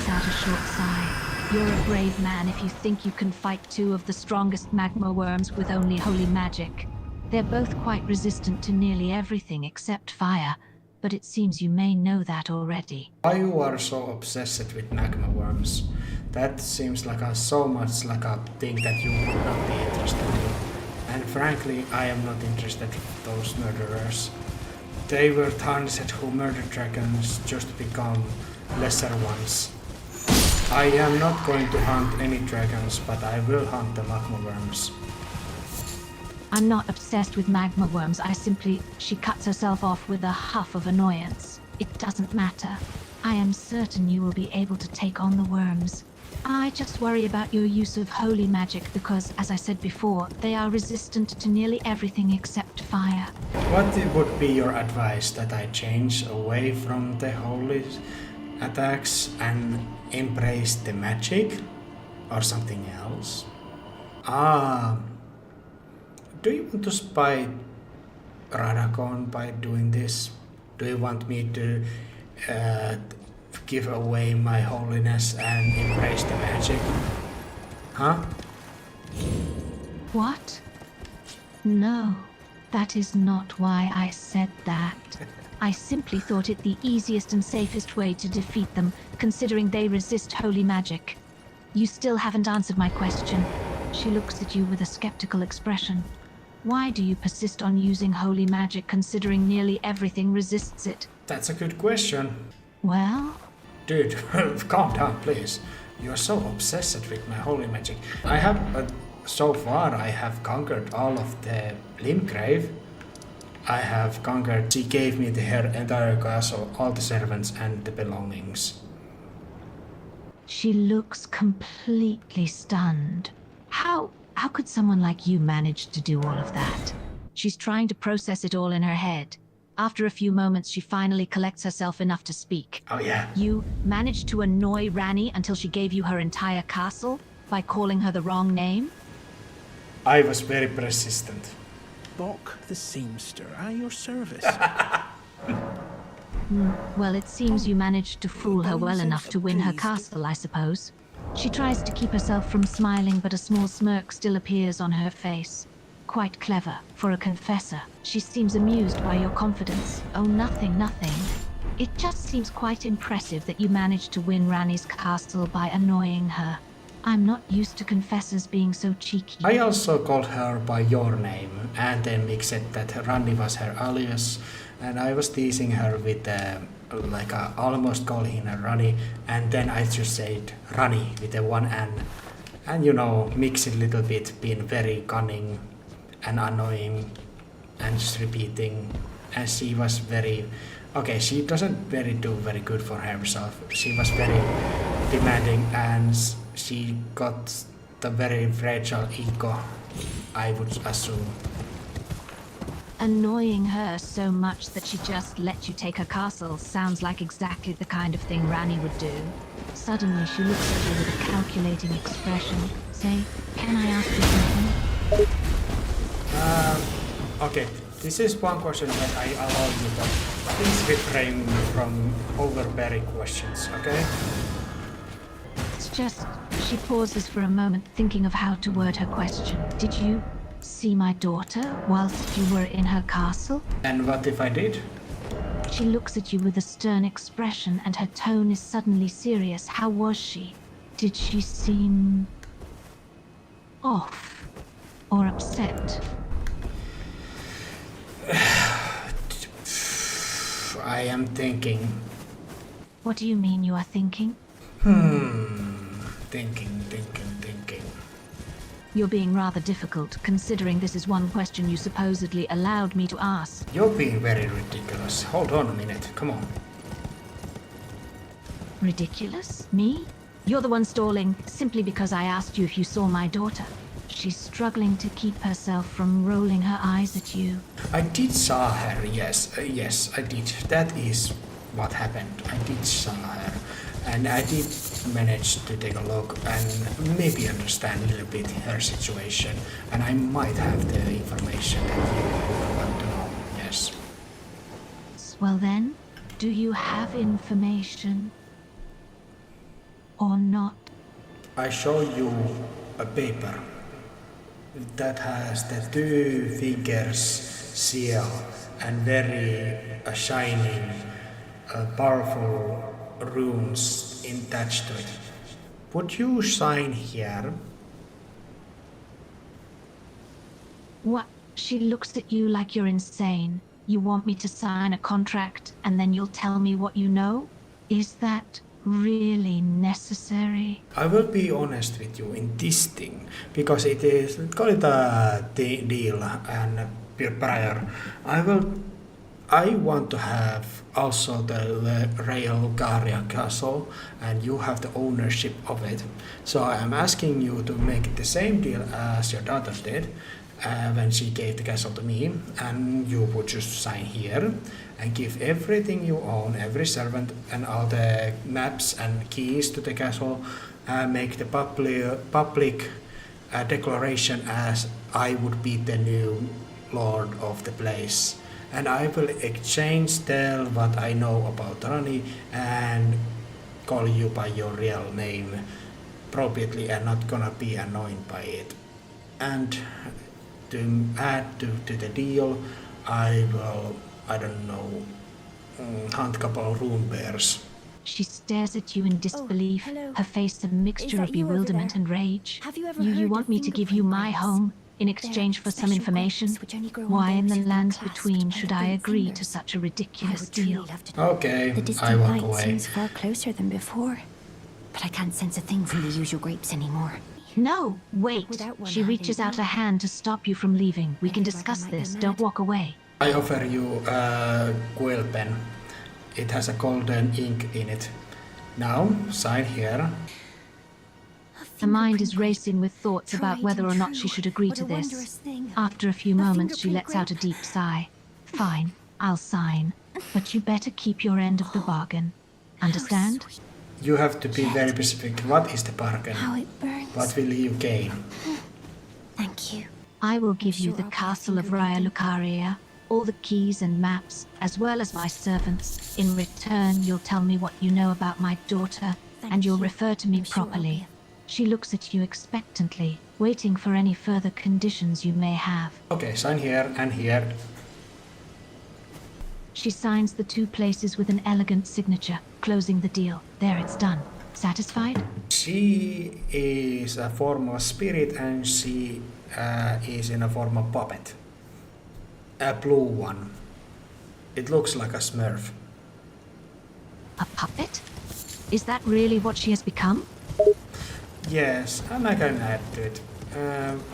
lets out a short sigh. You're a brave man if you think you can fight two of the strongest magma worms with only holy magic. They're both quite resistant to nearly everything except fire, but it seems you may know that already. Why you are so obsessed with magma worms? That seems like so much like a thing that you would not be interested in. And frankly, I am not interested in those murderers. They were tarnished who murdered dragons just to become lesser ones. I am not going to hunt any dragons, but I will hunt the magma worms. I'm not obsessed with magma worms, she cuts herself off with a huff of annoyance. It doesn't matter. I am certain you will be able to take on the worms. I just worry about your use of holy magic because, as I said before, they are resistant to nearly everything except fire. What would be your advice, that I change away from the holy attacks and embrace the magic? Or something else? Do you want to spy Radakon by doing this? Do you want me to give away my holiness and embrace the magic? Huh? What? No, that is not why I said that. I simply thought it the easiest and safest way to defeat them, considering they resist holy magic. You still haven't answered my question. She looks at you with a skeptical expression. Why do you persist on using holy magic considering nearly everything resists it? That's a good question. Well? Dude, calm down, please. You're so obsessed with my holy magic. So far I have conquered all of the Limgrave. I have conquered, she gave me her entire castle, all the servants and the belongings. She looks completely stunned. How could someone like you manage to do all of that? She's trying to process it all in her head. After a few moments, she finally collects herself enough to speak. Oh yeah. You managed to annoy Ranni until she gave you her entire castle by calling her the wrong name? I was very persistent. Bok the seamster, at your service. Well, it seems you managed to fool her well enough to win her castle, I suppose. She tries to keep herself from smiling, but a small smirk still appears on her face. Quite clever, for a confessor. She seems amused by your confidence. Oh, nothing. It just seems quite impressive that you managed to win Ranni's castle by annoying her. I'm not used to confessors being so cheeky. I also called her by your name, and then Mick said that Ranni was her alias, and I was teasing her with almost calling her Ranni, and then I just said Ranni with a one N. And you know, mix it a little bit, being very cunning and annoying and just repeating. And she was very, she doesn't do very good for herself. She was very demanding and she got the very fragile ego, I would assume. Annoying her so much that she just let you take her castle sounds like exactly the kind of thing Ranni would do. Suddenly she looks at you with a calculating expression. Say, can I ask you something? Okay, this is one question that I allow you, but please refrain from overbearing questions, okay? It's just, she pauses for a moment, thinking of how to word her question. Did you see my daughter whilst you were in her castle? And what if I did? She looks at you with a stern expression and her tone is suddenly serious. How was she? Did she seem off or upset? I am thinking. What do you mean you are thinking? Thinking. You're being rather difficult, considering this is one question you supposedly allowed me to ask. You're being very ridiculous. Hold on a minute, come on. Ridiculous? Me? You're the one stalling, simply because I asked you if you saw my daughter. She's struggling to keep herself from rolling her eyes at you. I did saw her, yes, I did. That is what happened. I did saw her. And I did manage to take a look and maybe understand a little bit her situation. And I might have the information that you would want to know, yes. Well then, do you have information? or not? I show you a paper that has the two fingers seal and very shining, powerful runes attached to it. Would you sign here? What? She looks at you like you're insane. You want me to sign a contract and then you'll tell me what you know? Is that really necessary? I will be honest with you in this thing, because it is, call it a deal and prior. I want to have also the Rennala castle, and you have the ownership of it. So I am asking you to make the same deal as your daughter did when she gave the castle to me, and you would just sign here and give everything you own, every servant and all the maps and keys to the castle, make the public declaration as I would be the new lord of the place. And I will tell what I know about Rani and call you by your real name appropriately and not gonna be annoyed by it. And to add to the deal, I will, I don't know, hunt a couple of rune bears. She stares at you in disbelief, hello. her face a mixture that of you over bewilderment there? and rage. Have you ever You heard want of me to give you my fingerprint home grapes? in They're exchange for some special information? grapes which only grow on Why in those the who've been lands clasped between by should the I great agree to fingers? such a I ridiculous would truly deal? love to. Okay, The I distant walk light away. seems far closer than before, but I can't sense a thing from the usual grapes anymore. No, wait. Without one She hand reaches in out a hand. hand to stop you from leaving. We I can feel like I discuss might go this. mad. Don't walk away. I offer you a quill pen. It has a golden ink in it. Now, sign here. Her mind is racing with thoughts about Tried whether and or not she true. should agree What to a this. wondrous thing. After a few A moments, she fingerprint lets out a grape. deep sigh. Fine, I'll sign. But you better keep your end of the bargain. Understand? sweet. You have to be very specific. What is the bargain? How it burns. What will you gain? Thank you. I will give you sure the I'll be a castle of finger painting. Raya, all the keys and maps, as well as my servants. In return, you'll tell me what you know about my daughter, Thank and you'll you. refer to me I'm sure I'll properly. be She looks at you expectantly, waiting for any further conditions you may have. Okay, sign here and here. She signs the two places with an elegant signature, closing the deal. There, it's done. Satisfied? She is a form of spirit and she is in a form of puppet. A blue one. It looks like a smurf. A puppet? Is that really what she has become? Yes, and I can add to it.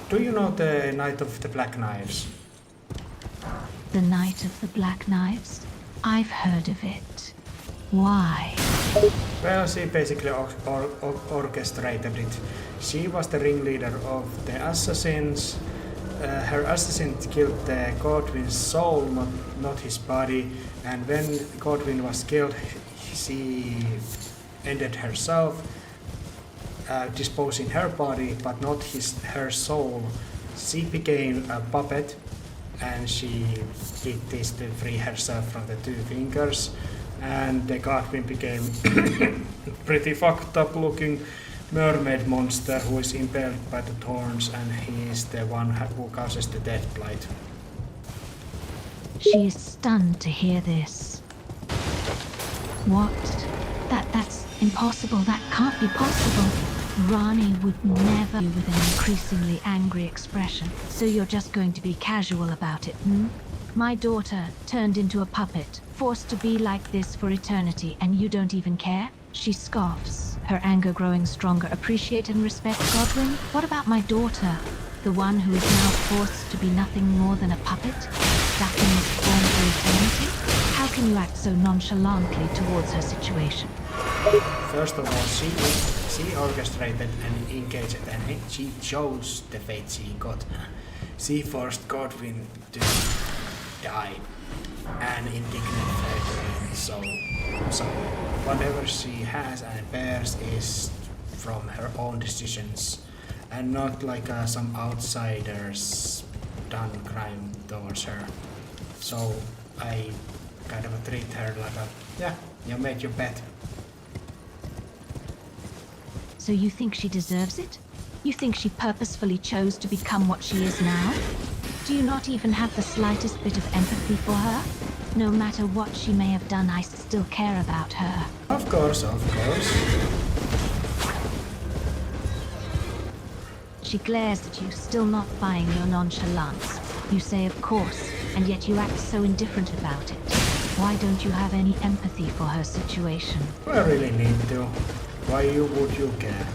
Do you know the Knight of the Black Knives? The Knight of the Black Knives? I've heard of it. Why? Well, she basically orchestrated it. She was the ringleader of the assassins. Her assassin killed the Godwin's soul, not his body. And when Godwin was killed, she ended herself, disposing her body, but not her soul. She became a puppet, and she did this to free herself from the two fingers. And the Godwin became pretty fucked up looking mermaid monster who is impaled by the thorns, and he is the one who causes the death blight. She is stunned to hear this. What? That's impossible. That can't be possible. Rani would never with an increasingly angry expression. So you're just going to be casual about it, hmm? My daughter turned into a puppet, forced to be like this for eternity, and you don't even care? She scoffs, her anger growing stronger. Appreciate and respect Godwin? What about my daughter? The one who is now forced to be nothing more than a puppet? Stuck in this form for eternity? How can you act so nonchalantly towards her situation? First of all, she orchestrated and engaged, and she chose the fate she got. She forced Godwin to die, and indignant her. So whatever she has and bears is from her own decisions, and not like some outsiders done crime towards her. So I kind of treat her like you made your bet. So you think she deserves it? You think she purposefully chose to become what she is now? Do you not even have the slightest bit of empathy for her? No matter what she may have done, I still care about her. Of course, of course. She glares at you, still not buying your nonchalance. You say of course, and yet you act so indifferent about it. Why don't you have any empathy for her situation? I really need to. Why would you care?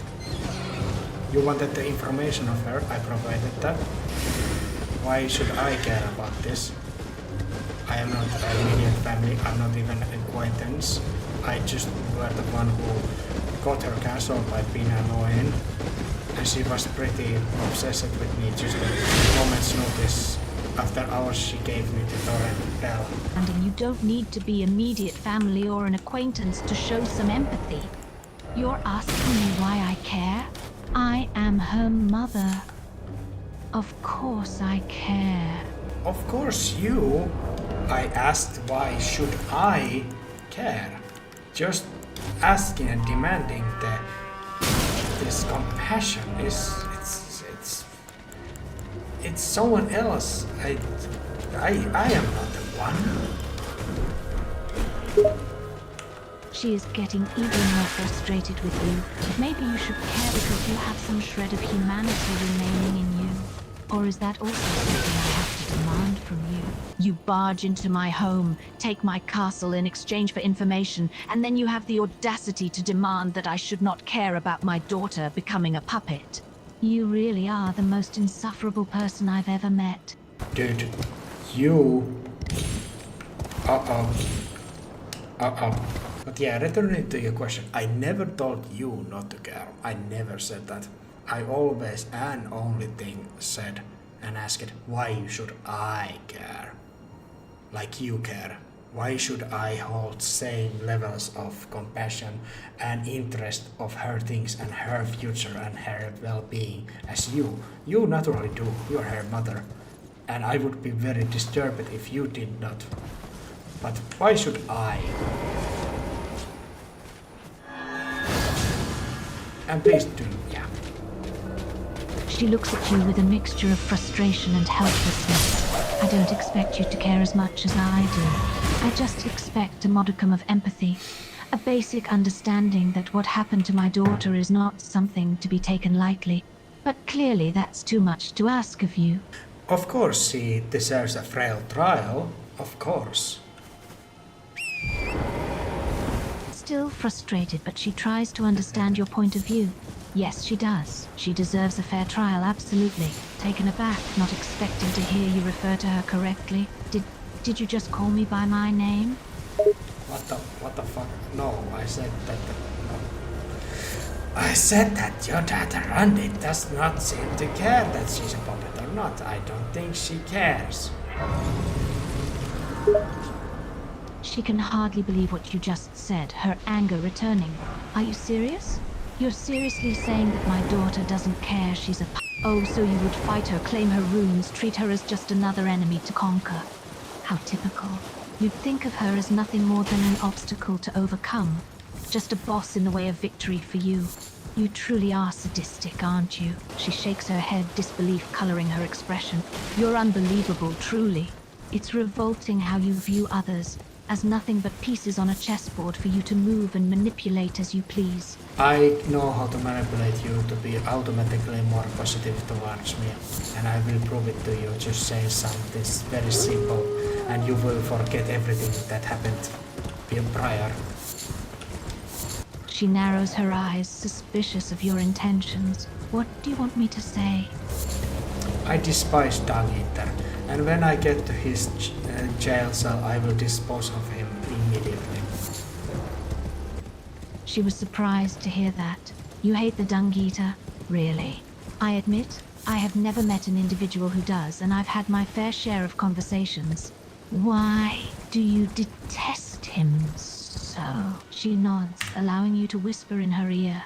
You wanted the information of her, I provided that. Why should I care about this? I am not an immediate family, I'm not even an acquaintance. I just were the one who got her castle by being annoying. And she was pretty obsessed with me just a moment's notice. After hours she gave me the torrent bell. And you don't need to be immediate family or an acquaintance to show some empathy. You're asking me why I care? I am her mother. Of course I care. Of course you. I asked why should I care? Just asking and demanding this compassion it's someone else. I am not the one. She is getting even more frustrated with you. Maybe you should care because you have some shred of humanity remaining in you. Or is that also something I have to demand from you? You barge into my home, take my castle in exchange for information, and then you have the audacity to demand that I should not care about my daughter becoming a puppet. You really are the most insufferable person I've ever met. Dude, you... Uh-oh. But yeah, returning to your question, I never told you not to care. I never said that. I always and only thing said and asked, why should I care? Like you care. Why should I hold same levels of compassion and interest of her things and her future and her well-being as you? You naturally do. You're her mother. And I would be very disturbed if you did not. But why should I? And please do, yeah. She looks at you with a mixture of frustration and helplessness. I don't expect you to care as much as I do. I just expect a modicum of empathy. A basic understanding that what happened to my daughter is not something to be taken lightly. But clearly that's too much to ask of you. Of course she deserves a frail trial. Of course. Still frustrated, but she tries to understand your point of view. Yes, she does. She deserves a fair trial, absolutely. Taken aback, not expecting to hear you refer to her correctly. Did you just call me by my name? What the fuck? No, I said that... No. I said that your daughter Randy does not seem to care that she's a puppet or not. I don't think she cares. She can hardly believe what you just said, her anger returning. Are you serious? You're seriously saying that my daughter doesn't care she's a Oh, so you would fight her, claim her runes, treat her as just another enemy to conquer. How typical. You'd think of her as nothing more than an obstacle to overcome. Just a boss in the way of victory for you. You truly are sadistic, aren't you? She shakes her head, disbelief coloring her expression. You're unbelievable, truly. It's revolting how you view others, as nothing but pieces on a chessboard for you to move and manipulate as you please. I know how to manipulate you to be automatically more positive towards me, and I will prove it to you. Just say something very simple, and you will forget everything that happened prior. She narrows her eyes, suspicious of your intentions. What do you want me to say? I despise Dung Eater, and when I get to his jail cell, I will dispose of him immediately. She was surprised to hear that. You hate the Dung Eater? Really? I admit, I have never met an individual who does, and I've had my fair share of conversations. Why do you detest him so? She nods, allowing you to whisper in her ear.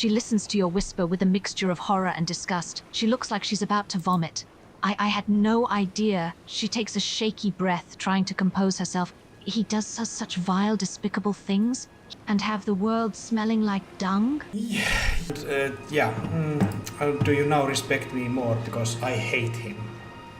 She listens to your whisper with a mixture of horror and disgust. She looks like she's about to vomit. I had no idea. She takes a shaky breath, trying to compose herself. He does such vile, despicable things, and have the world smelling like dung? Do you now respect me more because I hate him?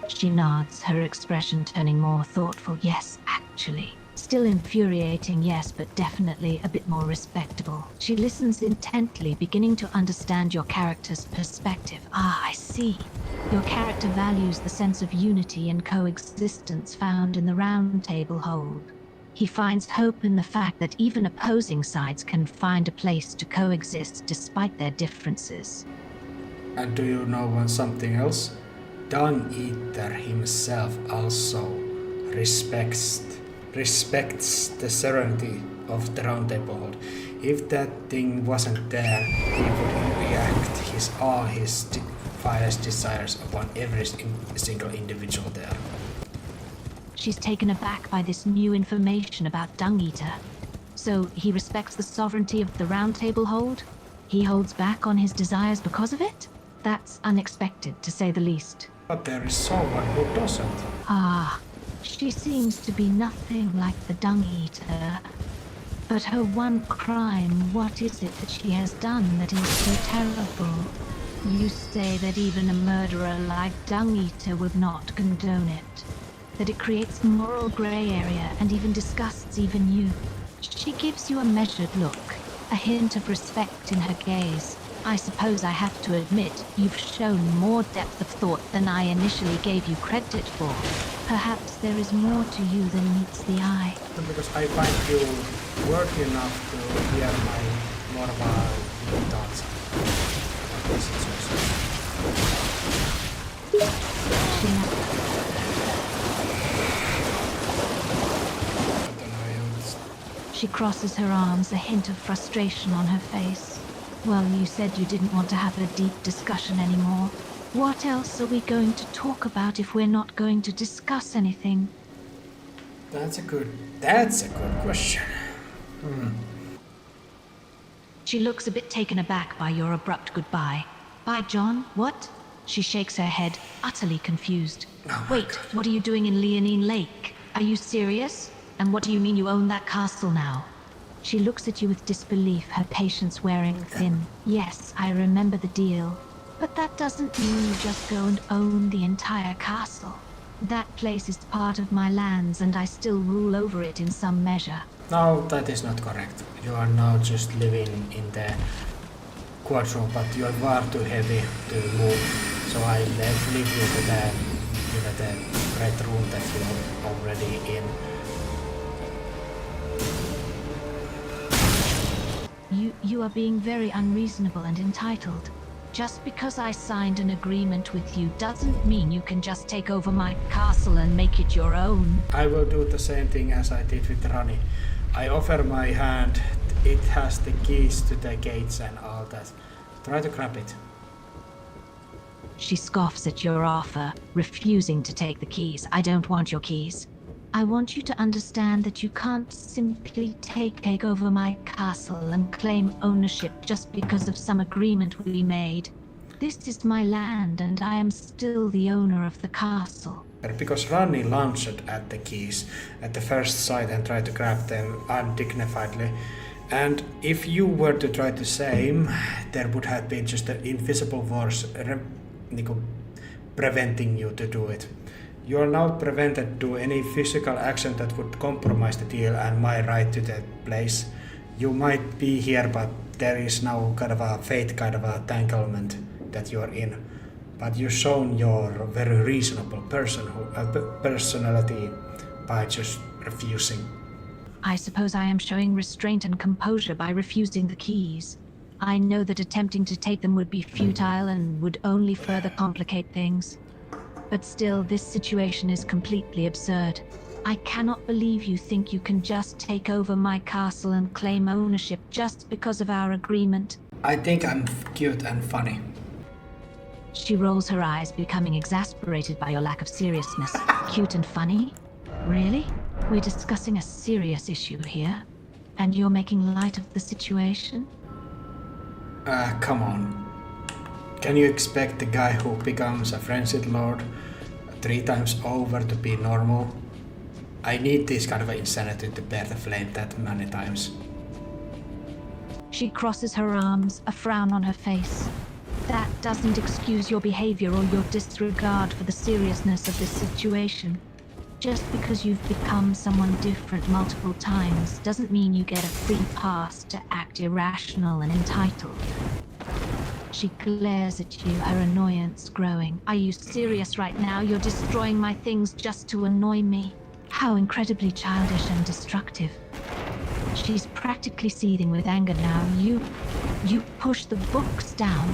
She nods, her expression turning more thoughtful. Yes, actually. Still infuriating, yes, but definitely a bit more respectable. She listens intently, beginning to understand your character's perspective. Ah, I see. Your character values the sense of unity and coexistence found in the Round Table Hold. He finds hope in the fact that even opposing sides can find a place to coexist despite their differences. And do you know something else? Dung Eater himself also respects the serenity of the Round Table Hold. If that thing wasn't there, he would react all his finest desires upon every single individual there. She's taken aback by this new information about Dung Eater. So he respects the sovereignty of the Round Table Hold? He holds back on his desires because of it? That's unexpected, to say the least. But there is someone who doesn't. Ah, she seems to be nothing like the Dung Eater. But her one crime, what is it that she has done that is so terrible? You say that even a murderer like Dung Eater would not condone it. That it creates a moral gray area and even disgusts even you. She gives you a measured look, a hint of respect in her gaze. I suppose I have to admit, you've shown more depth of thought than I initially gave you credit for. Perhaps there is more to you than meets the eye. Because I find you worthy enough to hear my moral thoughts about this situation. She crosses her arms, a hint of frustration on her face. Well, you said you didn't want to have a deep discussion anymore. What else are we going to talk about if we're not going to discuss anything? That's a good question. She looks a bit taken aback by your abrupt goodbye. Bye, John? What? She shakes her head, utterly confused. Wait, what are you doing in Leonine Lake? Are you serious? And what do you mean you own that castle now? She looks at you with disbelief, her patience wearing thin. Yes, I remember the deal. But that doesn't mean you just go and own the entire castle. That place is part of my lands and I still rule over it in some measure. No, that is not correct. You are now just living in the quadro, but you are far too heavy to move. So I leave you to the red room that you are already in. You are being very unreasonable and entitled. Just because I signed an agreement with you doesn't mean you can just take over my castle and make it your own. I will do the same thing as I did with Rani. I offer my hand. It has the keys to the gates and all that. Try to grab it. She scoffs at your offer, refusing to take the keys. I don't want your keys. I want you to understand that you can't simply take over my castle and claim ownership just because of some agreement we made. This is my land and I am still the owner of the castle. Because Rani launched at the keys at the first sight and tried to grab them undignifiedly. And if you were to try the same, there would have been just an invisible force preventing you to do it. You are now prevented to any physical action that would compromise the deal and my right to that place. You might be here, but there is now kind of a fate, kind of a entanglement that you are in. But you've shown your very reasonable personality by just refusing. I suppose I am showing restraint and composure by refusing the keys. I know that attempting to take them would be futile and would only further complicate things. But still, this situation is completely absurd. I cannot believe you think you can just take over my castle and claim ownership just because of our agreement. I think I'm cute and funny. She rolls her eyes, becoming exasperated by your lack of seriousness. Cute and funny? Really? We're discussing a serious issue here, and you're making light of the situation? Come on. Can you expect the guy who becomes a frenzied lord 3 times over to be normal? I need this kind of insanity to bear the flame that many times. She crosses her arms, a frown on her face. That doesn't excuse your behavior or your disregard for the seriousness of this situation. Just because you've become someone different multiple times doesn't mean you get a free pass to act irrational and entitled. She glares at you, her annoyance growing. Are you serious right now? You're destroying my things just to annoy me. How incredibly childish and destructive. She's practically seething with anger now. You push the books down.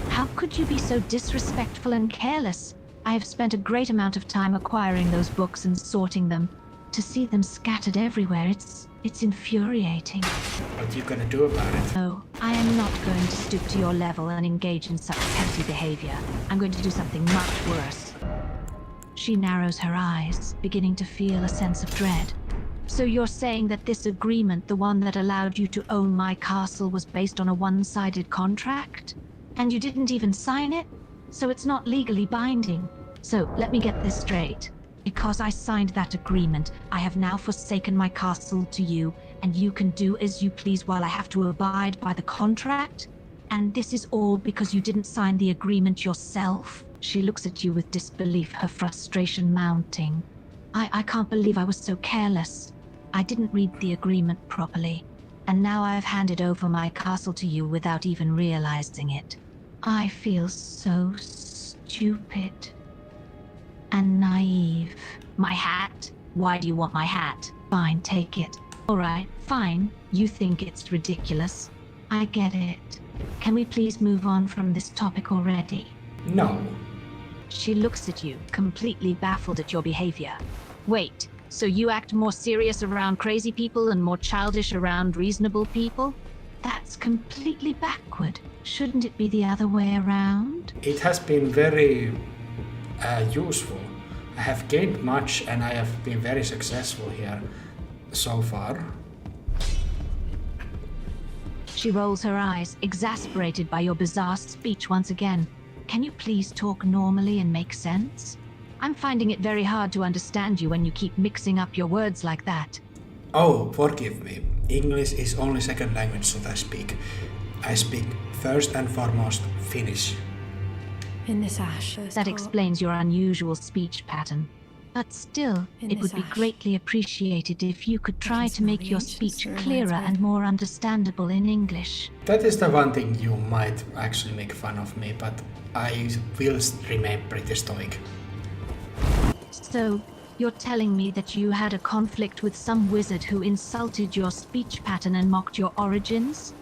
How could you be so disrespectful and careless? I have spent a great amount of time acquiring those books and sorting them. To see them scattered everywhere, it's infuriating. What you gonna do about it? No, I am not going to stoop to your level and engage in such petty behavior. I'm going to do something much worse. She narrows her eyes, beginning to feel a sense of dread. So you're saying that this agreement, the one that allowed you to own my castle, was based on a one-sided contract? And you didn't even sign it? So it's not legally binding. So let me get this straight. Because I signed that agreement, I have now forsaken my castle to you, and you can do as you please while I have to abide by the contract? And this is all because you didn't sign the agreement yourself? She looks at you with disbelief, her frustration mounting. I can't believe I was so careless. I didn't read the agreement properly, and now I've handed over my castle to you without even realizing it. I feel so stupid and naive. My hat? Why do you want my hat? Fine, take it. All right, fine. You think it's ridiculous. I get it. Can we please move on from this topic already? No. She looks at you, completely baffled at your behavior. Wait, so you act more serious around crazy people and more childish around reasonable people? That's completely backward. Shouldn't it be the other way around? It has been very useful. I have gained much and I have been very successful here so far. She rolls her eyes, exasperated by your bizarre speech once again. Can you please talk normally and make sense? I'm finding it very hard to understand you when you keep mixing up your words like that. Oh, forgive me. English is only second language that I speak. I speak first and foremost Finnish. In this ash. That explains your unusual speech pattern. But still, it would be greatly appreciated if you could try to make your speech clearer and more understandable in English. That is the one thing you might actually make fun of me, but I will remain pretty stoic. So, you're telling me that you had a conflict with some wizard who insulted your speech pattern and mocked your origins?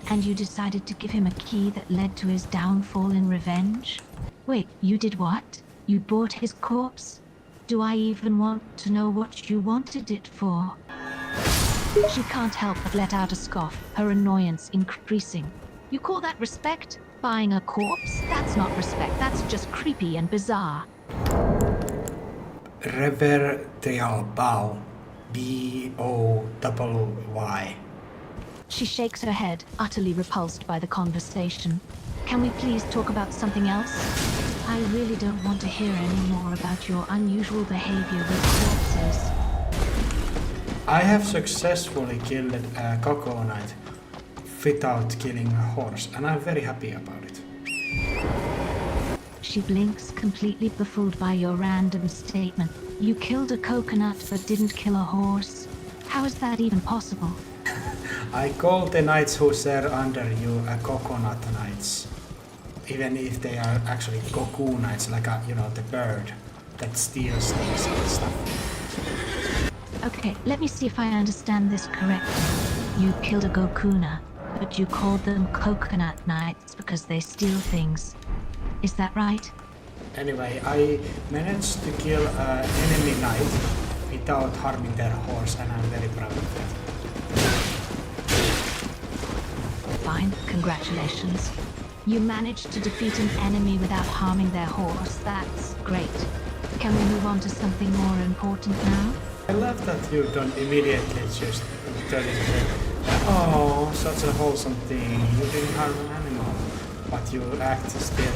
And you decided to give him a key that led to his downfall in revenge? Wait, you did what? You bought his corpse? Do I even want to know what you wanted it for? She can't help but let out a scoff, her annoyance increasing. You call that respect? Buying a corpse? That's not respect, that's just creepy and bizarre. Reverential bow. B-O-W-Y. She shakes her head, utterly repulsed by the conversation. Can we please talk about something else? I really don't want to hear any more about your unusual behavior with corpses. I have successfully killed a Coco Knight without killing a horse, and I'm very happy about it. She blinks, completely befooled by your random statement. You killed a coconut but didn't kill a horse. How is that even possible? I call the knights who serve under you a coconut knights. Even if they are actually cocoon knights, like the bird that steals things and stuff. Okay, let me see if I understand this correctly. You killed a Gokuna, but you called them coconut knights because they steal things. Is that right? Anyway, I managed to kill an enemy knight without harming their horse, and I'm very proud of that. Fine, congratulations. You managed to defeat an enemy without harming their horse. That's great. Can we move on to something more important now? I love that you don't immediately just turn into, oh, such a wholesome thing. You didn't harm an but you act still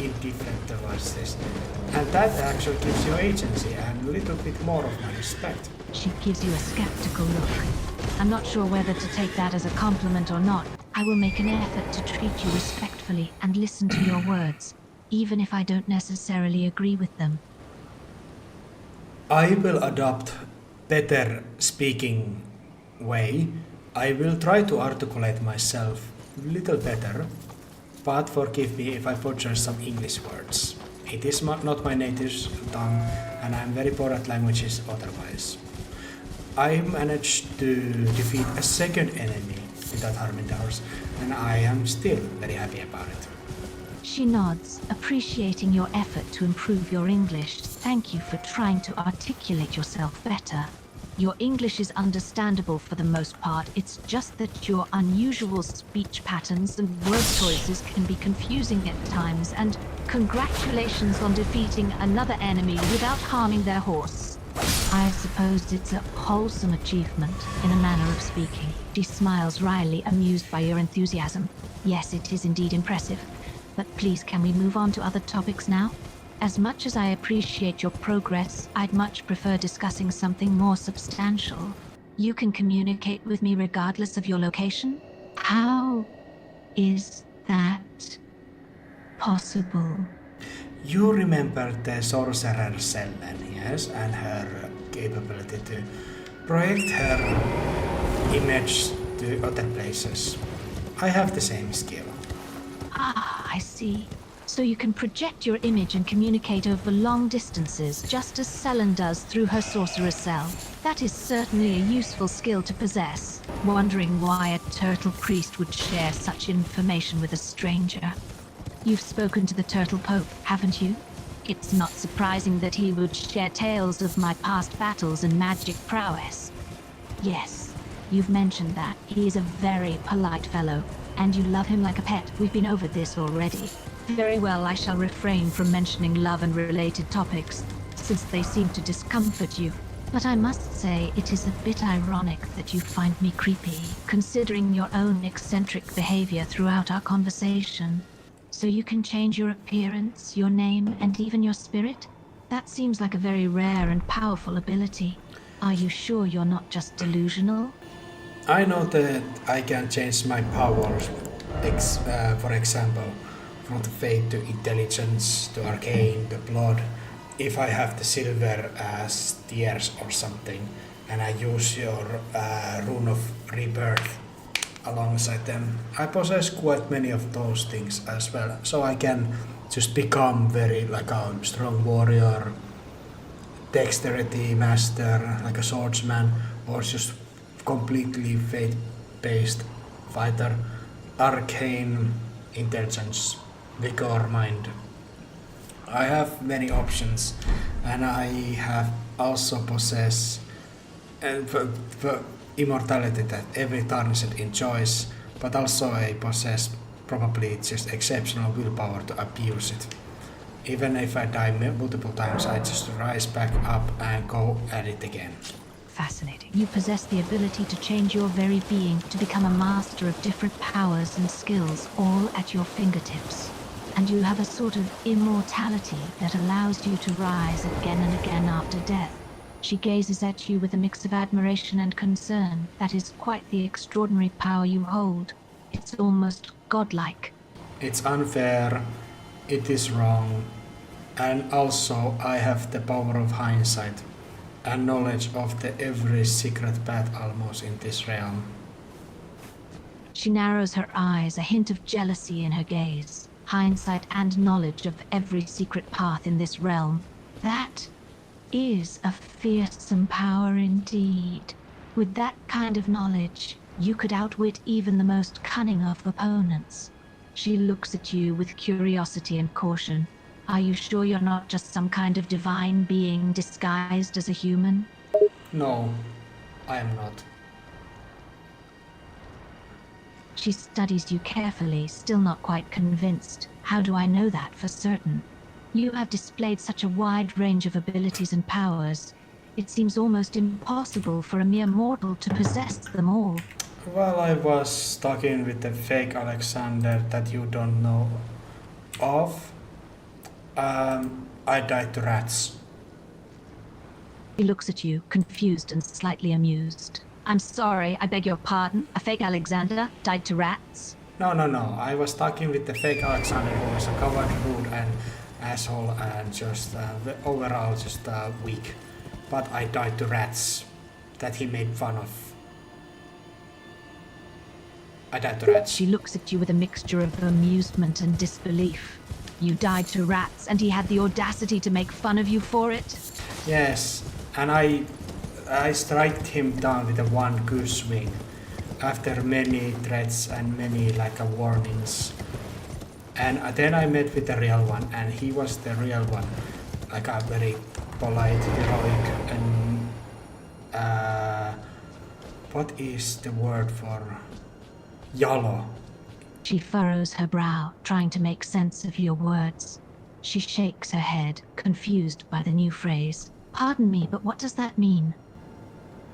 indifferent towards this. And that actually gives you agency and a little bit more of my respect. She gives you a skeptical look. I'm not sure whether to take that as a compliment or not. I will make an effort to treat you respectfully and listen to your words, even if I don't necessarily agree with them. I will adopt better speaking way. I will try to articulate myself a little better, but forgive me if I butcher some English words. It is not my native tongue, and I'm very poor at languages otherwise. I managed to defeat a second enemy without harming ours, and I am still very happy about it. She nods, appreciating your effort to improve your English. Thank you for trying to articulate yourself better. Your English is understandable for the most part. It's just that your unusual speech patterns and word choices can be confusing at times, and congratulations on defeating another enemy without harming their horse. I suppose it's a wholesome achievement, in a manner of speaking. She smiles wryly, amused by your enthusiasm. Yes, it is indeed impressive. But please, can we move on to other topics now? As much as I appreciate your progress, I'd much prefer discussing something more substantial. You can communicate with me regardless of your location? How is that possible? You remember the sorcerer Sellen, yes, and her capability to project her image to other places. I have the same skill. Ah, I see. So you can project your image and communicate over long distances, just as Selen does through her sorcerer's cell. That is certainly a useful skill to possess. Wondering why a turtle priest would share such information with a stranger. You've spoken to the Turtle Pope, haven't you? It's not surprising that he would share tales of my past battles and magic prowess. Yes, you've mentioned that. He is a very polite fellow, and you love him like a pet. We've been over this already. Very well, I shall refrain from mentioning love and related topics, since they seem to discomfort you. But I must say, it is a bit ironic that you find me creepy, considering your own eccentric behavior throughout our conversation. So you can change your appearance, your name, and even your spirit? That seems like a very rare and powerful ability. Are you sure you're not just delusional? I know that I can change my powers, for example, from the fate to intelligence to arcane to blood. If I have the silver as tears or something, and I use your rune of rebirth alongside them, I possess quite many of those things as well. So I can just become very like a strong warrior, dexterity master, like a swordsman, or just completely fate-based fighter, arcane intelligence, vigor, mind. I have many options, and I have also possess immortality that every tarnished enjoys, but also I possess probably just exceptional willpower to abuse it. Even if I die multiple times, I just rise back up and go at it again. Fascinating. You possess the ability to change your very being to become a master of different powers and skills, all at your fingertips. And you have a sort of immortality that allows you to rise again and again after death. She gazes at you with a mix of admiration and concern. That is quite the extraordinary power you hold. It's almost godlike. It's unfair, it is wrong, and also I have the power of hindsight and knowledge of the every secret path almost in this realm. She narrows her eyes, a hint of jealousy in her gaze. Hindsight and knowledge of every secret path in this realm. That is a fearsome power indeed. With that kind of knowledge, you could outwit even the most cunning of opponents. She looks at you with curiosity and caution. Are you sure you're not just some kind of divine being disguised as a human? No, I am not. She studies you carefully, still not quite convinced. How do I know that for certain? You have displayed such a wide range of abilities and powers. It seems almost impossible for a mere mortal to possess them all. Well, I was talking with the fake Alexander that you don't know of. I died to rats. He looks at you, confused and slightly amused. I'm sorry, I beg your pardon. A fake Alexander died to rats? No, no, no. I was talking with the fake Alexander who was a coward, rude, and asshole, and just overall just weak. But I died to rats that he made fun of. I died to rats. She looks at you with a mixture of amusement and disbelief. You died to rats, and he had the audacity to make fun of you for it? Yes, and I striked him down with a one good swing after many threats and many warnings. And then I met with the real one, and he was the real one, like a very polite, heroic, and what is the word for yellow? She furrows her brow, trying to make sense of your words. She shakes her head, confused by the new phrase. Pardon me, but what does that mean?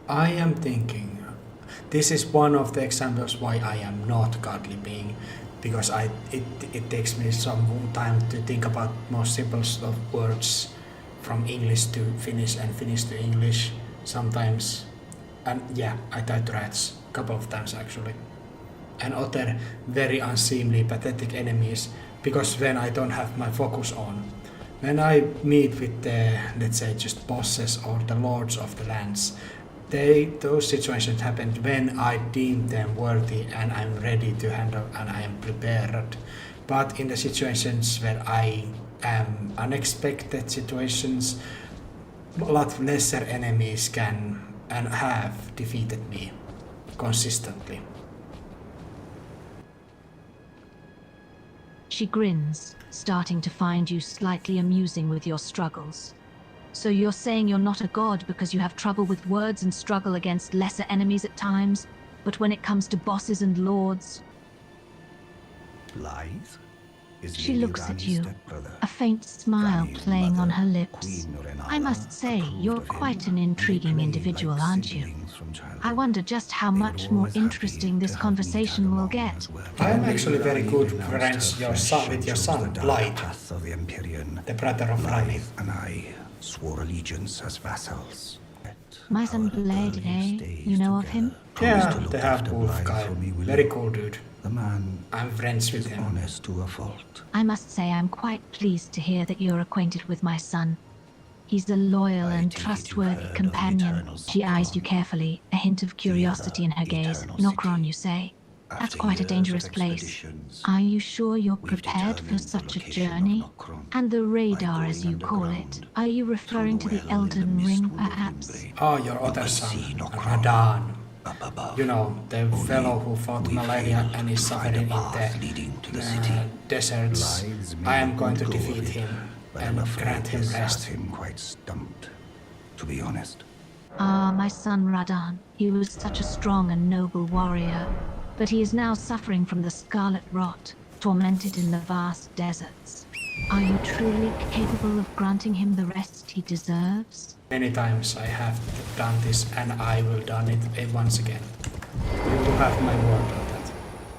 I am thinking, this is one of the examples why I am not godly being, because it takes me some time to think about more simple of words from English to Finnish and Finnish to English sometimes. And yeah, I died to rats a couple of times actually. And other very unseemly, pathetic enemies, because when I don't have my focus on, when I meet with the, let's say, just bosses or the lords of the lands, those situations happen when I deem them worthy and I'm ready to handle and I am prepared. But in the situations where I am unexpected situations, a lot lesser enemies can and have defeated me consistently. She grins, starting to find you slightly amusing with your struggles. So you're saying you're not a god because you have trouble with words and struggle against lesser enemies at times, but when it comes to bosses and lords... Lies? Is She Lady looks at Rani's you, stepbrother. a faint smile Rani's playing on mother, her lips. Queen Rennala, I must say, you're approved of quite him, an and they intriguing played individual, like aren't you? siblings from childhood. I wonder just how They were much more always happy interesting this to have me conversation tag will along get. as well. I am Lady actually very Rani good renounced friends her your flesh son, and with your chose son, the dark Blight, path of the Empyrean. the brother of Rani. Blythe and I swore allegiance as vassals. My son Our Blade, earliest eh? days You know of him? together. Promise Yeah, to look the after half-wolf Blythe guy. for me, will Very you? cool dude. The man I'm friends with is him. honest to a fault. I must say I'm quite pleased to hear that you're acquainted with my son. He's a loyal I and take it you've trustworthy heard of the companion. eternal She eyes you Nokron. carefully, a hint of curiosity in her gaze. eternal Nokron, city. you say? That's After quite a years of dangerous place. expeditions, Are you sure you're we've prepared for determined the such a location of journey? Nokron And the radar, by as going you call it. underground Are you referring to through the well in the Elden mist Ring, wood of perhaps? Moonlit. Oh, your We other will son, see Nokron Radan. up above. You know, the Only fellow who fought we malaria failed and is to find suffering a in path leading to the the city. deserts. Blythe's I am made going to good go of defeat it, him but and I'm afraid grant him this has rest. him quite stumped, to be honest. Ah, my son Radan. He was such a strong and noble warrior. But he is now suffering from the scarlet rot, tormented in the vast deserts. Are you truly capable of granting him the rest he deserves? Many times I have done this and I will done it once again. You will have my word on that.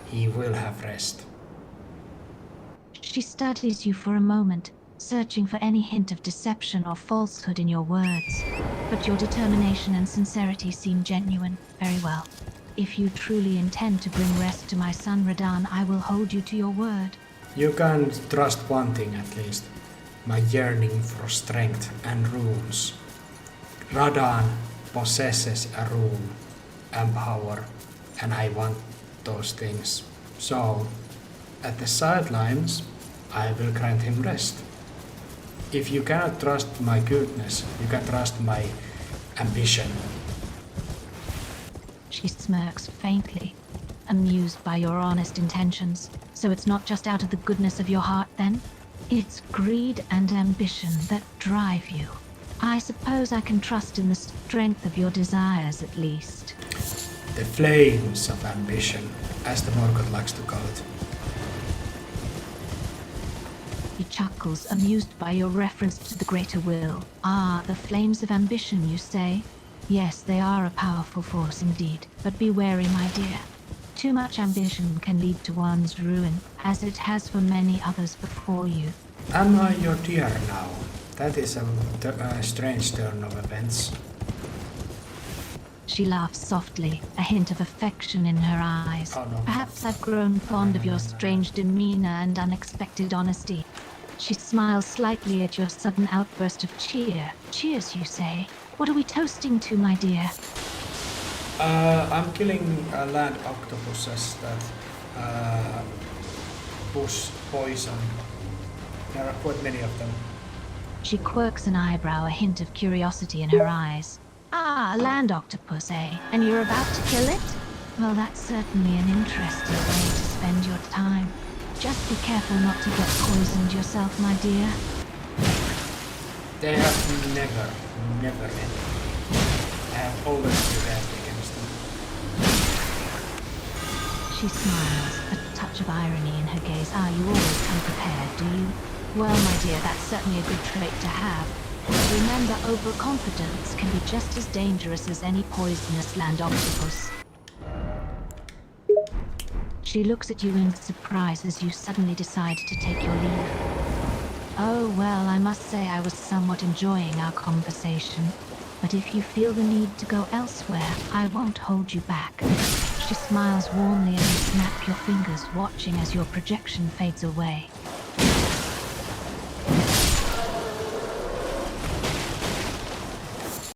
He will have rest. She studies you for a moment, searching for any hint of deception or falsehood in your words. But your determination and sincerity seem genuine. Very well. If you truly intend to bring rest to my son Radan, I will hold you to your word. You can trust one thing at least. My yearning for strength and runes. Radan possesses a rune and power, and I want those things. So, at the sidelines, I will grant him rest. If you cannot trust my goodness, you can trust my ambition. She smirks faintly, amused by your honest intentions. So it's not just out of the goodness of your heart, then? It's greed and ambition that drive you. I suppose I can trust in the strength of your desires, at least. The flames of ambition, as the Morgoth likes to call it. He chuckles, amused by your reference to the greater will. Ah, the flames of ambition, you say? Yes, they are a powerful force indeed, but be wary, my dear. Too much ambition can lead to one's ruin, as it has for many others before you. Am I your dear now? That is a strange turn of events. She laughs softly, a hint of affection in her eyes. Oh, no. Perhaps I've grown fond of your strange demeanor and unexpected honesty. She smiles slightly at your sudden outburst of cheer. Cheers, you say? What are we toasting to, my dear? I'm killing land octopuses that push poison. There are quite many of them. She quirks an eyebrow, a hint of curiosity in her eyes. Ah, a land octopus, eh? And you're about to kill it? Well, that's certainly an interesting way to spend your time. Just be careful not to get poisoned yourself, my dear. They have never ended. I have always prepared against them. She smiles, a touch of irony in her gaze. Ah, you always come prepared, do you? Well, my dear, that's certainly a good trait to have. But remember, overconfidence can be just as dangerous as any poisonous land octopus. She looks at you in surprise as you suddenly decide to take your leave. Oh, well, I must say I was somewhat enjoying our conversation. But if you feel the need to go elsewhere, I won't hold you back. She smiles warmly and you snap your fingers, watching as your projection fades away.